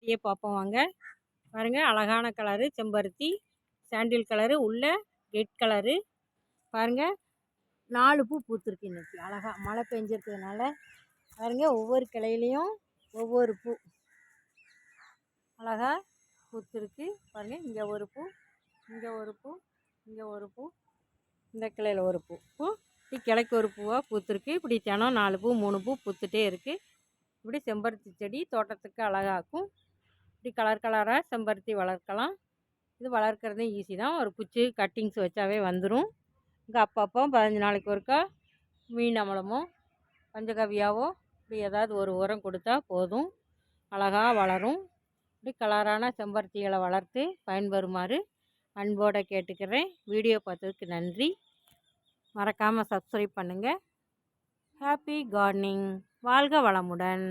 அப்படியே பார்ப்போம் வாங்க. பாருங்கள், அழகான கலரு செம்பருத்தி, சாண்டில் கலரு, உள்ள ரெட் கலரு. பாருங்கள், 4 பூ பூத்துருக்கு இன்னைக்கு. அழகாக மழை பெஞ்சிருக்கிறதுனால பாருங்கள், ஒவ்வொரு கிளையிலையும் ஒவ்வொரு பூ அழகாக பூத்துருக்கு. பாருங்கள், இங்கே ஒரு பூ, இங்கே ஒரு பூ, இங்கே ஒரு பூ, இந்த கிளையில் ஒரு பூ இப்படி கிளைக்கு ஒரு பூவாக பூத்துருக்கு. இப்படி தினம் 4 பூ 3 பூ பூத்துட்டே இருக்குது. இப்படி செம்பருத்தி செடி தோட்டத்துக்கு அழகாக்கும். இப்படி கலர் கலராக செம்பருத்தி வளர்க்கலாம். இது வளர்க்குறதும் ஈஸி தான். ஒரு குச்சி கட்டிங்ஸ் வச்சாவே வந்துடும். இங்கே அப்பப்போ 15 நாளைக்கு ஒருக்கா மீன் அமலமோ பஞ்சகவியாவோ இப்படி ஏதாவது ஒரு உரம் கொடுத்தா போதும், அழகாக வளரும். இப்படி கலரான செம்பருத்திகளை வளர்த்து பயன்பெறுமாறு அன்போடு கேட்டுக்கிறேன். வீடியோ பார்த்ததுக்கு நன்றி. மறக்காமல் சப்ஸ்கிரைப் பண்ணுங்கள். Happy gardening. வாழ்க வளமுடன்.